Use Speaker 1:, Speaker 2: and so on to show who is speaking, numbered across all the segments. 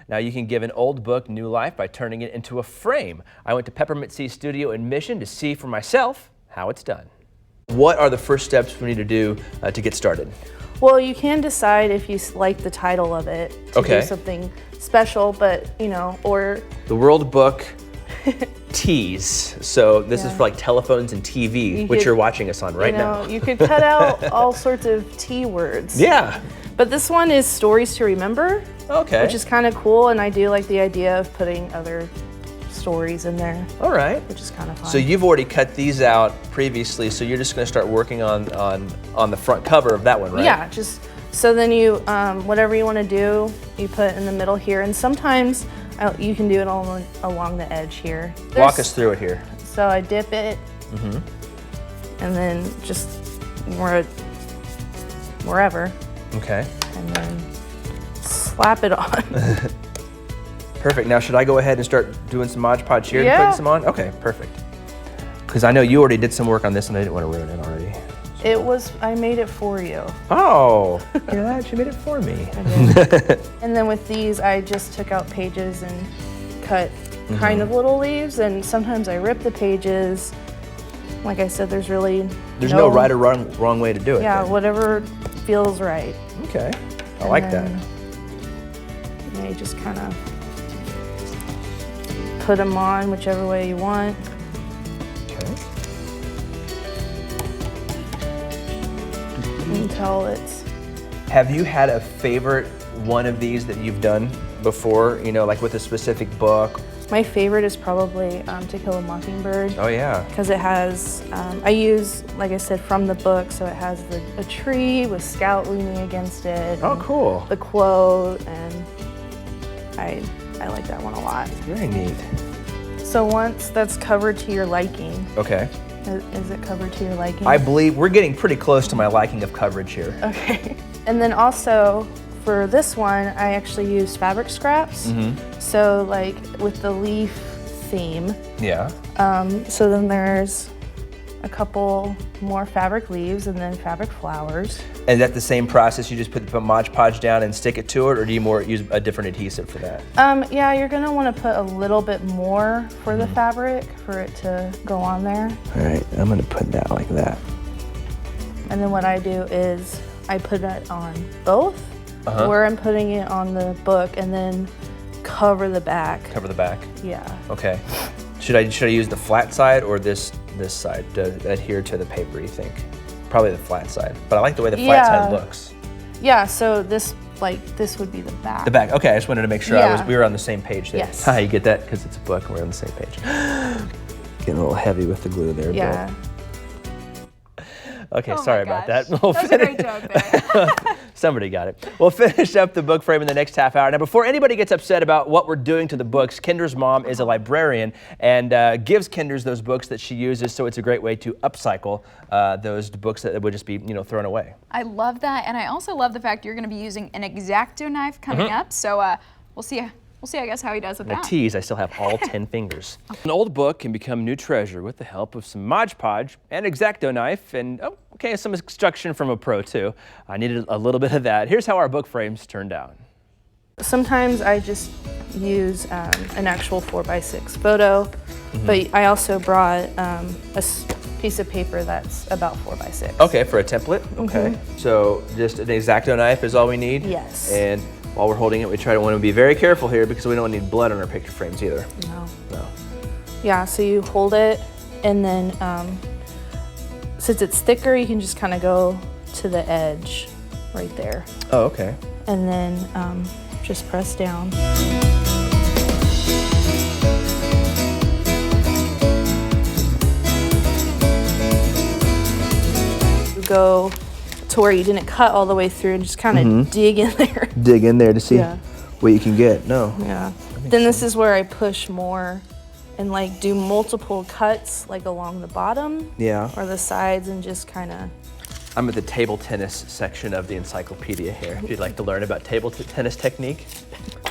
Speaker 1: Now you can give an old book new life by turning it into a frame. I went to Peppermint Sea Studio in Mission to see for myself how it's done. What are the first steps we need to do to get started?
Speaker 2: Well, you can decide if you like the title of it to
Speaker 1: Okay.
Speaker 2: do something special, but or
Speaker 1: The World Book Tees. So this is for like telephones and TV, which you're watching us on right now.
Speaker 2: You could cut out all sorts of T words.
Speaker 1: Yeah.
Speaker 2: But this one is Stories to Remember.
Speaker 1: Okay.
Speaker 2: Which is kind of cool, and I do like the idea of putting other stories in there.
Speaker 1: All right.
Speaker 2: Which is kind of fun.
Speaker 1: So you've already cut these out previously, so you're just going to start working on the front cover of that one, right?
Speaker 2: Yeah, just so then you, whatever you want to do, you put in the middle here, and sometimes you can do it along the edge here.
Speaker 1: Walk us through it here.
Speaker 2: So I dip it, and then just wherever.
Speaker 1: Okay.
Speaker 2: And then slap it on.
Speaker 1: Perfect. Now, should I go ahead and start doing some Mod Podge here and
Speaker 2: Yeah.
Speaker 1: putting some on? Okay, perfect. Because I know you already did some work on this and I didn't want to ruin it already.
Speaker 2: I made it for you.
Speaker 1: Oh, hear that? She made it for me.
Speaker 2: And then with these, I just took out pages and cut kind of little leaves, and sometimes I rip the pages. Like I said, there's
Speaker 1: no right or wrong way to do it.
Speaker 2: Yeah,
Speaker 1: then.
Speaker 2: whatever feels right.
Speaker 1: Okay, I like that.
Speaker 2: Yeah, you just kind of put them on whichever way you want.
Speaker 1: Okay.
Speaker 2: Until it's...
Speaker 1: Have you had a favorite one of these that you've done before, like with a specific book?
Speaker 2: My favorite is probably To Kill a Mockingbird.
Speaker 1: Oh yeah.
Speaker 2: Because it has, I use, like I said, from the book, so it has a tree with Scout leaning against it.
Speaker 1: Oh, cool.
Speaker 2: The quote, and I like that one a lot.
Speaker 1: Very neat.
Speaker 2: So once that's covered to your liking.
Speaker 1: Okay.
Speaker 2: Is it covered to your liking?
Speaker 1: I believe we're getting pretty close to my liking of coverage here.
Speaker 2: Okay. And then also, for this one, I actually used fabric scraps. So like with the leaf theme.
Speaker 1: Yeah.
Speaker 2: So then there's a couple more fabric leaves and then fabric flowers.
Speaker 1: And is that the same process? You just put the Mod Podge down and stick it to it, or do you use a different adhesive for that?
Speaker 2: Yeah, you're gonna want to put a little bit more for the fabric for it to go on there.
Speaker 1: All right, I'm gonna put that like that.
Speaker 2: And then what I do is I put it on both, where I'm putting it on the book, and then cover the back.
Speaker 1: Cover the back.
Speaker 2: Yeah.
Speaker 1: Okay. Should I use the flat side or this side to adhere to the paper, you think? Probably the flat side, but I like the way the flat side looks.
Speaker 2: Yeah, so this would be the back.
Speaker 1: The back, okay, I just wanted to make sure we were on the same page there.
Speaker 2: Yes.
Speaker 1: You get that? Because it's a book and we're on the same page. Getting a little heavy with the glue there,
Speaker 2: Yeah.
Speaker 1: Bill. Okay,
Speaker 3: Oh
Speaker 1: sorry
Speaker 3: my
Speaker 1: about that.
Speaker 3: gosh. That was a great joke there.
Speaker 1: Somebody got it. We'll finish up the book frame in the next half hour. Now, before anybody gets upset about what we're doing to the books, Kendra's mom is a librarian and gives Kendra's those books that she uses, so it's a great way to upcycle those books that would just be, thrown away.
Speaker 3: I love that, and I also love the fact you're going to be using an X-Acto knife coming up. So we'll see, I guess, how he does with
Speaker 1: The
Speaker 3: that.
Speaker 1: tease, I still have all 10 fingers. An old book can become new treasure with the help of some Mod Podge, an X-Acto knife, and some instruction from a pro too. I needed a little bit of that. Here's how our book frames turned out.
Speaker 2: Sometimes I just use an actual 4x6 photo, but I also brought piece of paper that's about 4x6.
Speaker 1: Okay, for a template. Okay, so just an X-Acto knife is all we need.
Speaker 2: Yes.
Speaker 1: And while we're holding it, we want to be very careful here because we don't need blood on our picture frames either.
Speaker 2: No. Yeah, so you hold it, and then since it's thicker, you can just kind of go to the edge right there.
Speaker 1: Oh, okay.
Speaker 2: And then just press down. Go to where you didn't cut all the way through and just kind of dig in there.
Speaker 1: Dig in there to see
Speaker 2: Yeah.
Speaker 1: what you can get. No.
Speaker 2: Yeah. Then this is where I push more and like do multiple cuts like along the bottom
Speaker 1: Yeah.
Speaker 2: or the sides and just kind of.
Speaker 1: I'm at the table tennis section of the encyclopedia here. If you'd like to learn about table tennis technique.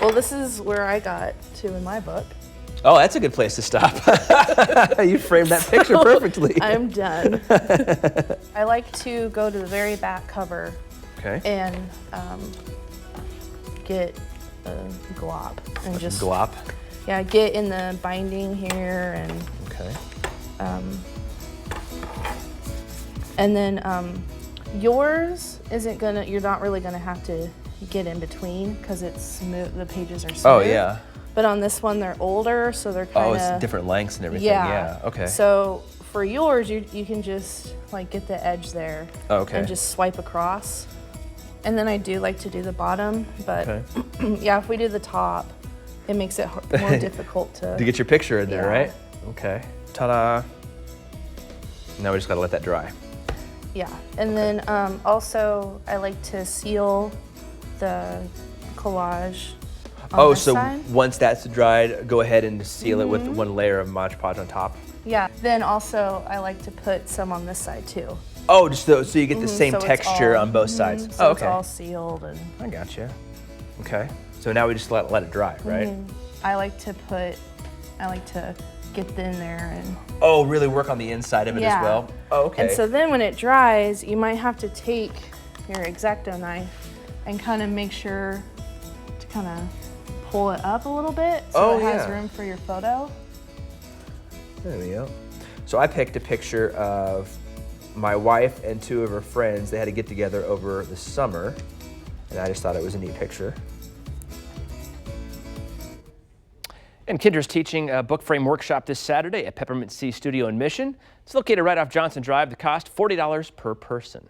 Speaker 2: Well, this is where I got to in my book.
Speaker 1: Oh, that's a good place to stop. You framed that picture perfectly.
Speaker 2: I'm done. I like to go to the very back cover
Speaker 1: Okay.
Speaker 2: and get glop and just
Speaker 1: Glop.
Speaker 2: yeah, get in the binding here and
Speaker 1: Okay.
Speaker 2: and then yours isn't gonna. You're not really gonna have to get in between because it's smooth. The pages are smooth.
Speaker 1: Oh yeah.
Speaker 2: But on this one, they're older, so they're
Speaker 1: Oh,
Speaker 2: kind of
Speaker 1: it's different lengths and everything.
Speaker 2: Yeah.
Speaker 1: Yeah. Okay.
Speaker 2: So for yours, you can just like get the edge there
Speaker 1: Okay.
Speaker 2: and just swipe across. And then I do like to do the bottom, but
Speaker 1: Okay.
Speaker 2: yeah, if we do the top, it makes it more difficult to.
Speaker 1: To get your picture in there,
Speaker 2: Yeah.
Speaker 1: right? Okay. Ta-da. Now we just gotta let that dry.
Speaker 2: Yeah, and then also I like to seal the collage on
Speaker 1: Oh,
Speaker 2: this
Speaker 1: so
Speaker 2: side.
Speaker 1: once that's dried, go ahead and seal it with one layer of Mod Podge on top.
Speaker 2: Yeah, then also I like to put some on this side too.
Speaker 1: Oh, just so you get the same
Speaker 2: So it's
Speaker 1: texture
Speaker 2: all-
Speaker 1: on both sides.
Speaker 2: So
Speaker 1: Oh,
Speaker 2: it's
Speaker 1: okay.
Speaker 2: all sealed and
Speaker 1: I gotcha. Okay. So now we just let it dry, right?
Speaker 2: I like to get in there and
Speaker 1: Oh, really work on the inside of it as well? Oh, okay.
Speaker 2: And so then when it dries, you might have to take your X-Acto knife and kind of make sure to kind of pull it up a little bit so it has room for your photo.
Speaker 1: There we go. So I picked a picture of my wife and two of her friends. They had to get together over the summer, and I just thought it was a neat picture. And Kendra's teaching a book frame workshop this Saturday at Peppermint Sea Studio in Mission. It's located right off Johnson Drive. The cost, $40 per person.